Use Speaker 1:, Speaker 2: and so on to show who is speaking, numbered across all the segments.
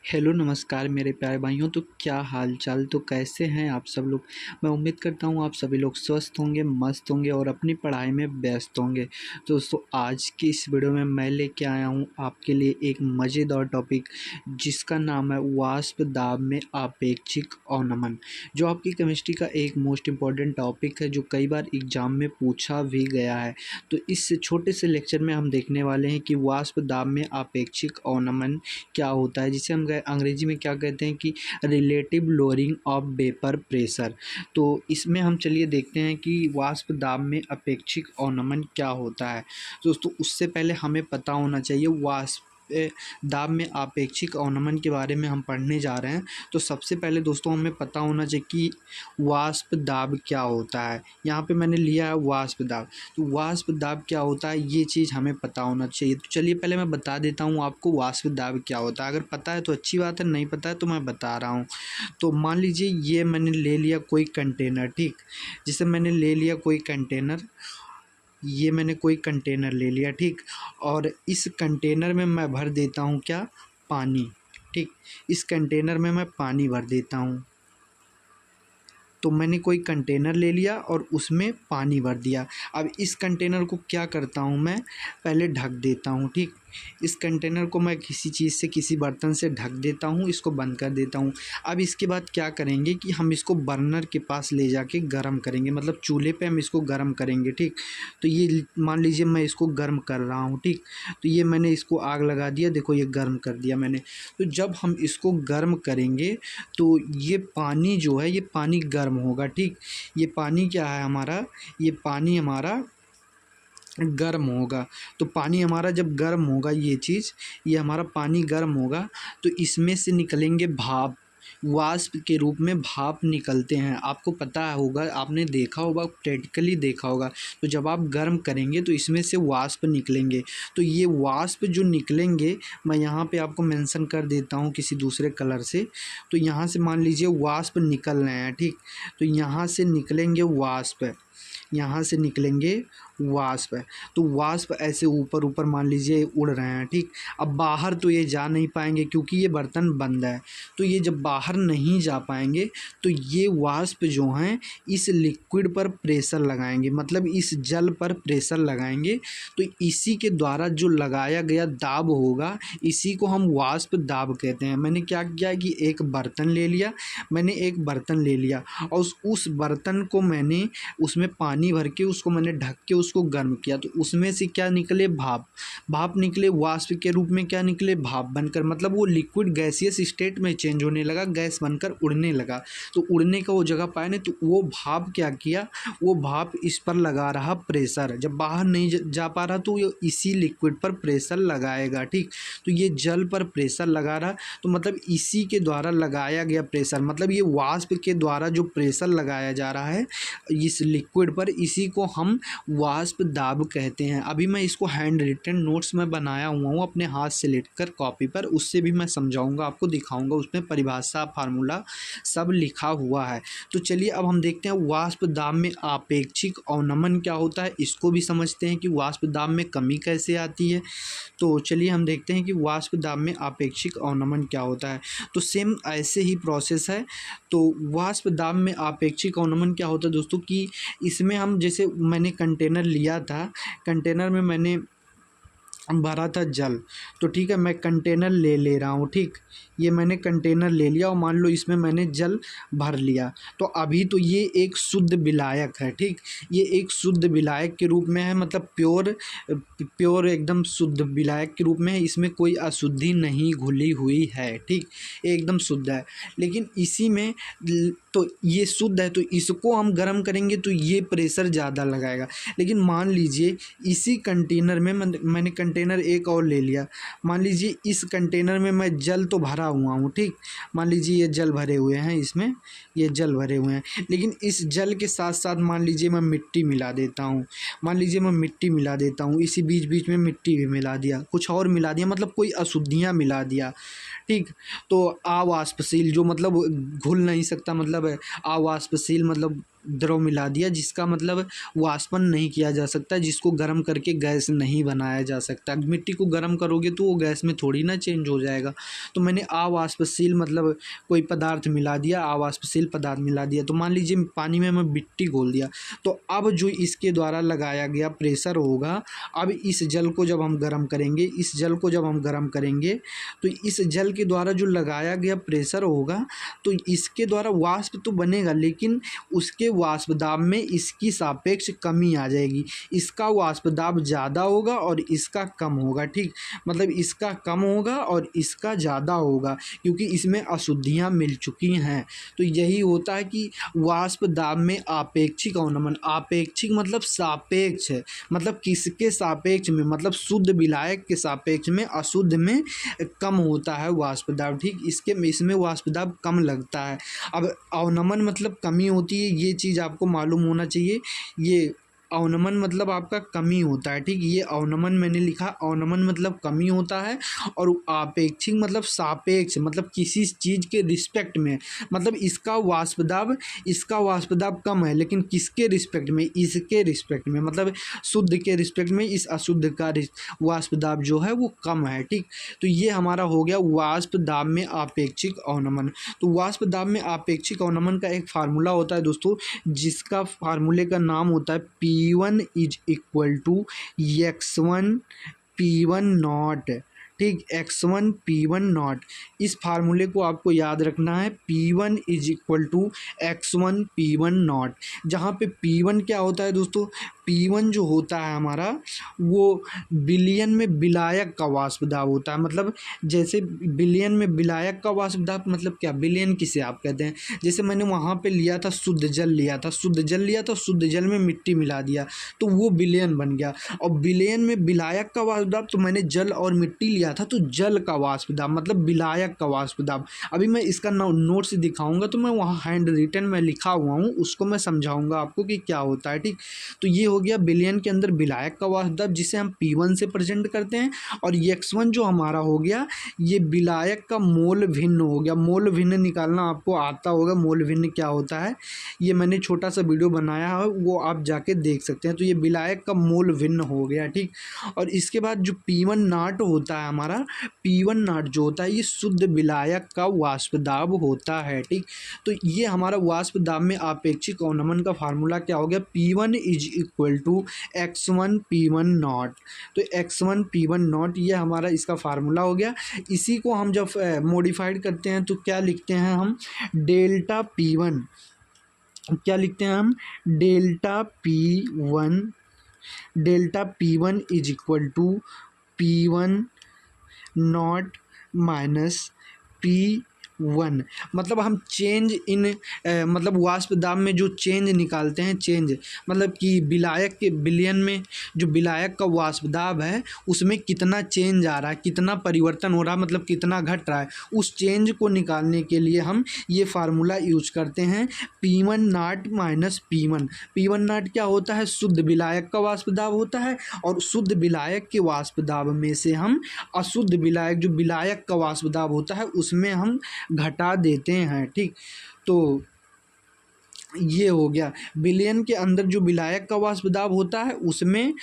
Speaker 1: Hello नमस्कार मेरे प्यारे भाइयों। तो क्या हाल चाल, तो कैसे हैं आप सब लोग। मैं उम्मीद करता हूँ आप सभी लोग स्वस्थ होंगे, मस्त होंगे और अपनी पढ़ाई में व्यस्त होंगे। तो दोस्तों आज की इस वीडियो में मैं लेके आया हूँ आपके लिए एक मज़ेदार टॉपिक जिसका नाम है वाष्प दाब में आपेक्षिक अवनमन, जो आपकी केमिस्ट्री का एक मोस्ट इम्पॉर्टेंट टॉपिक है जो कई बार एग्जाम में पूछा भी गया है। तो इस छोटे से लेक्चर में हम देखने वाले हैं कि वाष्प दाब में आपेक्षिक अवनमन क्या होता है, जिसे हम अंग्रेजी में क्या कहते हैं कि relative lowering of vapour pressure. तो इसमें हम चलिए देखते हैं कि वाष्प दाब में अपेक्षिक अवनमन क्या होता है। तो दोस्तों उससे पहले हमें पता होना चाहिए वाष्प दाब में आपेक्षिक अवनमन के बारे में हम पढ़ने जा रहे हैं। तो सबसे पहले दोस्तों हमें पता होना चाहिए कि वाष्प दाब क्या होता है। यहाँ पे मैंने लिया है वाष्प दाब। तो वाष्प दाब क्या होता है ये चीज़ हमें पता होना चाहिए। तो चलिए पहले मैं बता देता हूँ आपको वाष्प दाब क्या होता है। अगर पता है तो अच्छी बात है, नहीं पता है तो मैं बता रहा हूँ। तो मान लीजिए ये मैंने ले लिया कोई कंटेनर, ठीक। जैसे मैंने ले लिया कोई कंटेनर, ये मैंने कोई कंटेनर ले लिया, ठीक। और इस कंटेनर में मैं भर देता हूँ क्या, पानी, ठीक। इस कंटेनर में मैं पानी भर देता हूँ। तो मैंने कोई कंटेनर ले लिया और उसमें पानी भर दिया। अब इस कंटेनर को क्या करता हूँ मैं, पहले ढक देता हूँ, ठीक। इस कंटेनर को मैं किसी चीज़ से, किसी बर्तन से ढक देता हूँ, इसको बंद कर देता हूँ। अब इसके बाद क्या करेंगे कि हम इसको बर्नर के पास ले जाके गर्म करेंगे, मतलब चूल्हे पे हम इसको गर्म करेंगे, ठीक। तो ये मान लीजिए मैं इसको गर्म कर रहा हूँ, ठीक। तो ये मैंने इसको आग लगा दिया, देखो ये गर्म कर दिया मैंने। तो जब हम इसको गर्म करेंगे तो ये पानी जो है, ये पानी गर्म होगा, ठीक। ये पानी क्या है हमारा, ये पानी हमारा गर्म होगा। तो पानी हमारा जब गर्म होगा, ये चीज़, ये हमारा पानी गर्म होगा तो इसमें से निकलेंगे भाप, वाष्प के रूप में भाप निकलते हैं। आपको पता होगा, आपने देखा होगा, प्रैक्टिकली देखा होगा। तो जब आप गर्म करेंगे तो इसमें से वाष्प निकलेंगे। तो ये वाष्प जो निकलेंगे, मैं यहाँ पे आपको मेंशन कर देता हूँ किसी दूसरे कलर से। तो यहाँ से मान लीजिए वाष्प निकल रहे हैं, ठीक। तो यहाँ से निकलेंगे वाष्प, यहाँ से निकलेंगे वाष्प। तो वाष्प ऐसे ऊपर ऊपर मान लीजिए उड़ रहे हैं, ठीक। अब बाहर तो ये जा नहीं पाएंगे क्योंकि ये बर्तन बंद है। तो ये जब बाहर नहीं जा पाएंगे तो ये वाष्प जो हैं इस लिक्विड पर प्रेशर लगाएंगे, मतलब इस जल पर प्रेशर लगाएंगे। तो इसी के द्वारा जो लगाया गया दाब होगा, इसी को हम वाष्प दाब कहते हैं। मैंने क्या किया कि एक बर्तन ले लिया, मैंने एक बर्तन ले लिया और उस बर्तन को मैंने उसमें पानी भर के उसको मैंने ढक के उसको गर्म किया। तो उसमें से क्या निकले, भाप। भाप निकले, वाष्प के रूप में क्या निकले, भाप बनकर, मतलब वो लिक्विड गैसियस स्टेट में चेंज होने लगा, गैस बनकर उड़ने लगा। तो उड़ने का वो जगह पाया नहीं, तो वो भाप क्या किया, वो भाप इस पर लगा रहा प्रेशर। जब बाहर नहीं जा पा रहा तो ये इसी लिक्विड पर प्रेशर लगाएगा, ठीक। तो ये जल पर प्रेशर लगा रहा, तो मतलब इसी के द्वारा लगाया गया प्रेशर, मतलब ये वाष्प के द्वारा जो प्रेशर लगाया जा रहा है इस लिक्विड पर, इसी को हम वाष्प दाब कहते हैं। अभी मैं इसको हैंड रिटन नोट्स में बनाया हुआ हूँ अपने हाथ से लिखकर कॉपी पर, उससे भी मैं समझाऊंगा, आपको दिखाऊंगा, उसमें परिभाषा, फार्मूला सब लिखा हुआ है। तो चलिए अब हम देखते हैं वाष्प दाब में आपेक्षिक अवनमन क्या होता है, इसको भी समझते हैं कि वाष्प दाब में कमी कैसे आती है। तो चलिए हम देखते हैं कि वाष्प दाब में आपेक्षिक अवनमन क्या होता है। तो सेम ऐसे ही प्रोसेस है। तो वाष्प दाब में आपेक्षिक अवनमन क्या होता है दोस्तों कि इसमें हम, जैसे मैंने कंटेनर लिया था, कंटेनर में मैंने भरा था जल। तो ठीक है, मैं कंटेनर ले रहा हूँ, ठीक। ये मैंने कंटेनर ले लिया और मान लो इसमें मैंने जल भर लिया। तो अभी तो ये एक शुद्ध विलायक है, ठीक। ये एक शुद्ध विलायक के रूप में है, मतलब प्योर प्योर एकदम शुद्ध विलायक के रूप में है। इसमें कोई अशुद्धि नहीं घुली हुई है, ठीक, एकदम शुद्ध है। लेकिन इसी में तो ये शुद्ध है, तो इसको हम गर्म करेंगे तो ये प्रेशर ज़्यादा लगाएगा। लेकिन मान लीजिए इसी कंटेनर में मैंने कंटेनर एक और ले लिया। मान लीजिए इस कंटेनर में मैं जल तो भरा हुआ हूँ, ठीक। मान लीजिए ये जल भरे हुए हैं, इसमें ये जल भरे हुए हैं। लेकिन इस जल के साथ साथ मान लीजिए मैं मिट्टी मिला देता हूँ, मान लीजिए मैं मिट्टी मिला देता हूँ, इसी बीच बीच में मिट्टी भी मिला दिया, कुछ और मिला दिया, मतलब कोई अशुद्धियाँ मिला दिया, ठीक। तो अवाष्पशील जो मतलब घुल नहीं सकता, मतलब अवाष्पशील मतलब द्रव मिला दिया, जिसका मतलब वाष्पन नहीं किया जा सकता, जिसको गर्म करके गैस नहीं बनाया जा सकता। मिट्टी को गर्म करोगे तो वो गैस में थोड़ी ना चेंज हो जाएगा। तो मैंने अवाष्पशील मतलब कोई पदार्थ मिला दिया, अवाष्पशील पदार्थ मिला दिया। तो मान लीजिए पानी में मैं मिट्टी घोल दिया, तो अब जो इसके द्वारा लगाया गया प्रेशर होगा, अब इस जल को जब हम गर्म करेंगे, इस जल को जब हम गर्म करेंगे तो इस जल के द्वारा जो लगाया गया प्रेशर होगा, तो इसके द्वारा वाष्प तो बनेगा, लेकिन उसके वाष्प दाब में इसकी सापेक्ष कमी आ जाएगी। इसका वाष्प दाब ज़्यादा होगा और इसका कम होगा। ठीक, मतलब इसका कम होगा और इसका ज़्यादा होगा, क्योंकि इसमें अशुद्धियाँ मिल चुकी हैं। तो यही होता है कि वाष्प दाब में आपेक्षिक अवनमन। आपेक्षिक मतलब सापेक्ष है, मतलब किसके सापेक्ष में, मतलब शुद्ध विलायक के सापेक्ष में अशुद्ध में कम होता है वाष्प दाब। ठीक, इसमें वाष्प दाब कम लगता है। अब अवनमन मतलब कमी होती है, ये चीज़ आपको मालूम होना चाहिए। ये अवनमन मतलब आपका कमी होता है। ठीक, ये अवनमन मैंने लिखा, अवनमन मतलब कमी होता है, और आपेक्षिक मतलब सापेक्ष, मतलब किसी चीज़ के रिस्पेक्ट में, मतलब इसका वाष्प दाब कम है, लेकिन किसके रिस्पेक्ट में, इसके रिस्पेक्ट में, मतलब शुद्ध के रिस्पेक्ट में इस अशुद्ध का वाष्प दाब जो है वो कम है। ठीक, तो ये हमारा हो गया वाष्प दाब में आपेक्षिक अवनमन। तो वाष्प दाब में आपेक्षिक अवनमन का एक फार्मूला होता है दोस्तों, जिसका फार्मूले का नाम होता है P1 is equal to x1 P1 not. ठीक, x1 P1 नॉट, इस फार्मूले को आपको याद रखना है। P1 is equal to x1 P1 not, जहाँ पे P1 क्या होता है दोस्तों, P1 जो होता है हमारा वो बिलियन में विलायक का वाष्प दाब होता है। मतलब जैसे बिलियन में विलायक का वाष्प दाब, मतलब क्या, बिलियन किसे आप कहते हैं, जैसे मैंने वहाँ पे लिया था शुद्ध जल लिया था, शुद्ध जल में मिट्टी मिला दिया तो वो बिलियन बन गया। और बिलियन में विलायक का वाष्प दाब, तो मैंने जल और मिट्टी लिया था तो जल का वाष्प दाब मतलब विलायक का वाष्प दाब। अभी मैं इसका नोट से दिखाऊंगा, तो मैं वहाँ हैंड रिटन में लिखा हुआ हूँ, उसको मैं समझाऊंगा आपको कि क्या होता है। ठीक, तो ये हो गया बिलियन के अंदर विलायक का वाष्प दाब, जिसे हम P1 से प्रेजेंट करते हैं। और x1 जो हमारा हो गया, ये विलायक का मोल भिन्न हो गया। मोल भिन्न निकालना आपको आता होगा, मोल भिन्न क्या होता है, ये मैंने छोटा सा वीडियो बनाया है, वो आप जाके देख सकते हैं। तो ये विलायक का मोल भिन्न हो गया। ठीक, और इसके बाद जो P1 नाट होता है हमारा, P1 नाट जो होता है ये शुद्ध विलायक का वाष्प दाब होता है। ठीक, तो ये हमारा वाष्प दाब में आपेक्षिक अवनमन का फार्मूला क्या हो गया, P1 is equal to x1 P1 not. तो x1 P1 नॉट ये हमारा इसका फार्मूला हो गया। इसी को हम जब मॉडिफाइड करते हैं तो क्या लिखते हैं हम, डेल्टा P1, क्या लिखते हैं हम, delta P1 is equal to P1 not minus P1। मतलब हम चेंज इन मतलब वाष्प दाब में जो चेंज निकालते हैं, चेंज मतलब कि विलायक के बिलियन में जो विलायक का वाष्प दाब है उसमें कितना चेंज आ रहा है, कितना परिवर्तन हो रहा है, मतलब कितना घट रहा है, उस चेंज को निकालने के लिए हम ये फार्मूला यूज करते हैं, P1 नाट माइनस P1। P1 नाट क्या होता है, शुद्ध विलायक का वाष्प दाब होता है, और शुद्ध विलायक के वाष्प दाब में से हम अशुद्ध विलायक जो विलायक का वाष्प दाब होता है उसमें हम घटा देते हैं। ठीक, तो ये हो गया बिलियन के अंदर जो विलायक का वाष्प दाब होता है उसमें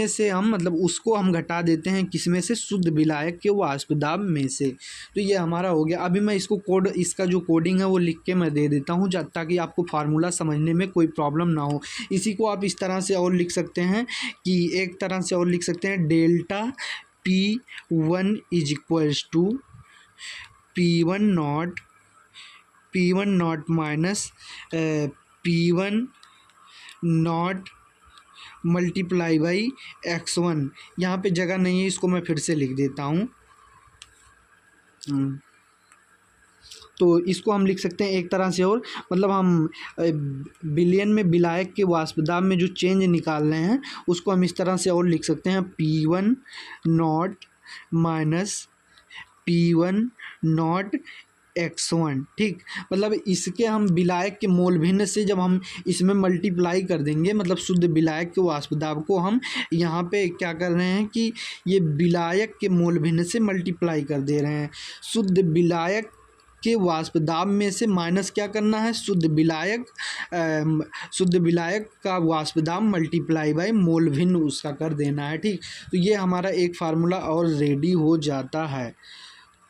Speaker 1: से हम मतलब उसको हम घटा देते हैं, किसमें से, शुद्ध विलायक के वाष्प दाब में से। तो ये हमारा हो गया। अभी मैं इसको इसका जो कोडिंग है वो लिख के मैं दे देता हूँ, ताकि आपको फार्मूला समझने में कोई प्रॉब्लम ना हो। इसी को आप इस तरह से और लिख सकते हैं कि एक तरह से और लिख सकते हैं, delta P1 is equals to P1 not minus P1 not multiply by x1। यहाँ पे जगह नहीं है, इसको मैं फिर से लिख देता हूँ। तो इसको हम लिख सकते हैं एक तरह से और, मतलब हम बिलियन में विलायक के वाष्प दाब में जो चेंज निकाल रहे हैं उसको हम इस तरह से और लिख सकते हैं, P1 not minus P1 not x1। ठीक, मतलब इसके हम विलायक के मोल भिन्न से जब हम इसमें मल्टीप्लाई कर देंगे, मतलब शुद्ध विलायक के वाष्प दाब को हम यहाँ पे क्या कर रहे हैं कि ये विलायक के मोल भिन्न से मल्टीप्लाई कर दे रहे हैं। शुद्ध विलायक के वाष्प दाब में से माइनस क्या करना है, शुद्ध विलायक का वाष्प दाब मल्टीप्लाई बाय मोल भिन्न उसका कर देना है। ठीक, तो ये हमारा एक फार्मूला और रेडी हो जाता है।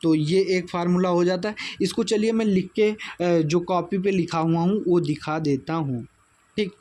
Speaker 1: तो ये एक फार्मूला हो जाता है। इसको चलिए मैं लिख के जो कॉपी पे लिखा हुआ हूँ वो दिखा देता हूँ। ठीक,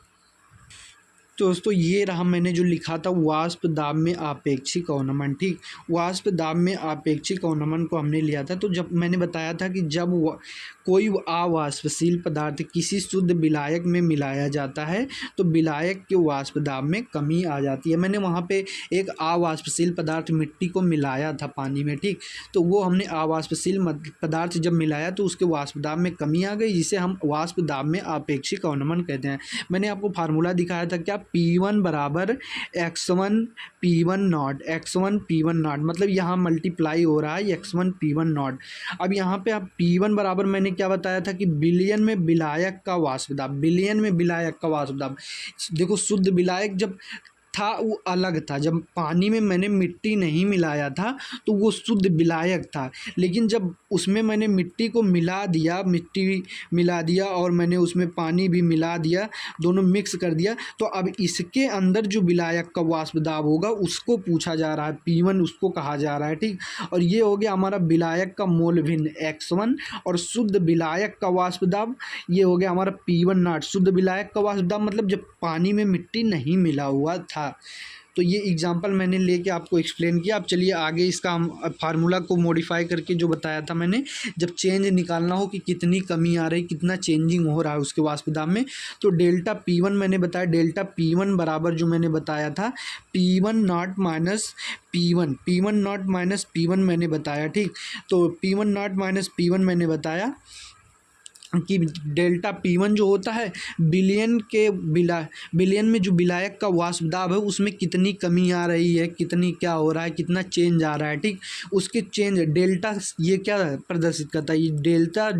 Speaker 1: तो दोस्तों ये रहा मैंने जो लिखा था, वाष्प दाब में आपेक्षिक अवनमन। ठीक, वाष्प दाब में आपेक्षिक अवनमन को हमने लिया था। तो जब मैंने बताया था कि जब कोई अवाष्पशील पदार्थ किसी शुद्ध विलायक में मिलाया जाता है तो विलायक के वाष्प दाब में कमी आ जाती है। मैंने वहाँ पे एक अवाष्पशील पदार्थ मिट्टी को मिलाया था पानी में। ठीक, तो वो हमने अवाष्पशील पदार्थ जब मिलाया तो उसके वाष्प दाब में कमी आ गई, जिसे हम वाष्प दाब में आपेक्षिक अवनमन कहते हैं। मैंने आपको फार्मूला दिखाया था क्या, P1 बराबर x1 P1 not, x1 P1 not, मतलब यहाँ मल्टीप्लाई हो रहा है x1 P1 नॉट। अब यहाँ पे आप P1 बराबर मैंने क्या बताया था कि बिलियन में विलायक का वाष्प दाब, बिलियन में विलायक का वाष्प दाब। देखो शुद्ध विलायक जब था वो अलग था, जब पानी में मैंने मिट्टी नहीं मिलाया था तो वो शुद्ध विलायक था। लेकिन जब उसमें मैंने मिट्टी को मिला दिया, मिट्टी मिला दिया और मैंने उसमें पानी भी मिला दिया, दोनों मिक्स कर दिया, तो अब इसके अंदर जो विलायक का वाष्प दाब होगा उसको पूछा जा रहा है, P1 उसको कहा जा रहा है। ठीक, और ये हो गया हमारा विलायक का मोल भिन्न x1 और शुद्ध विलायक का वाष्प दाब ये हो गया हमारा P1 नॉट। शुद्ध विलायक का वाष्प दाब मतलब जब पानी में मिट्टी नहीं मिला हुआ था। तो ये एग्जांपल मैंने लेके आपको एक्सप्लेन किया। अब चलिए आगे इसका हम फार्मूला को मॉडिफाई करके जो बताया था मैंने, जब चेंज निकालना हो कि कितनी कमी आ रही, कितना चेंजिंग हो रहा है उसके वाष्प दाब में, तो डेल्टा P1 मैंने बताया, डेल्टा P1 बराबर जो मैंने बताया था P1 not minus P1 not minus P1 मैंने बताया। ठीक, तो P1 नॉट माइनस P1 मैंने बताया कि डेल्टा P1 जो होता है बिलियन में जो विलायक का वाष्प दाब है उसमें कितनी कमी आ रही है, कितनी क्या हो रहा है, कितना चेंज आ रहा है। ठीक, उसके चेंज डेल्टा ये क्या प्रदर्शित करता है, ये डेल्टा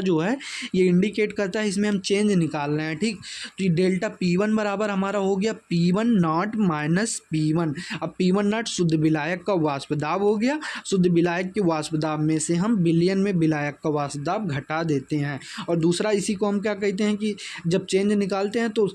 Speaker 1: जो है ये इंडिकेट करता है इसमें हम चेंज निकाल रहे हैं। ठीक, तो ये डेल्टा P1 बराबर हमारा हो गया P1 नॉट माइनस P1। अब P1 नॉट शुद्ध विलायक का वाष्प दाब हो गया, शुद्ध विलायक के वाष्प दाब में से हम बिलियन में विलायक का वाष्प दाब घटा देते हैं। और दूसरा इसी को हम क्या कहते हैं कि जब चेंज निकालते हैं तो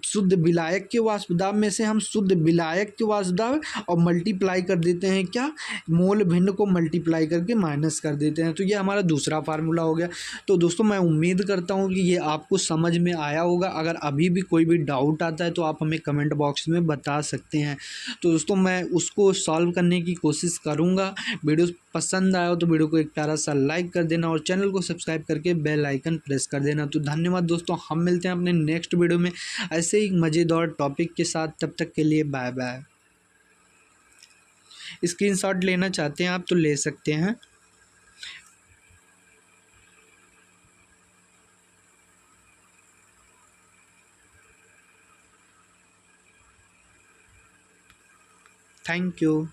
Speaker 1: शुद्ध विलायक के वाष्प दाब में से हम शुद्ध विलायक के वाष्प दाब और मल्टीप्लाई कर देते हैं क्या, मोल भिन्न को मल्टीप्लाई करके माइनस कर देते हैं। तो ये हमारा दूसरा फार्मूला हो गया। तो दोस्तों मैं उम्मीद करता हूँ कि ये आपको समझ में आया होगा। अगर अभी भी कोई भी डाउट आता है तो आप हमें कमेंट बॉक्स में बता सकते हैं। तो दोस्तों मैं उसको सॉल्व करने की कोशिश करूँगा। वीडियो पसंद आया हो तो वीडियो को एक प्यारा सा लाइक कर देना और चैनल को सब्सक्राइब करके बेल आइकन प्रेस कर देना। तो धन्यवाद दोस्तों, हम मिलते हैं अपने नेक्स्ट वीडियो में ऐसे ही मज़ेदार टॉपिक के साथ। तब तक के लिए बाय बाय। स्क्रीनशॉट लेना चाहते हैं आप तो ले सकते हैं। Thank you.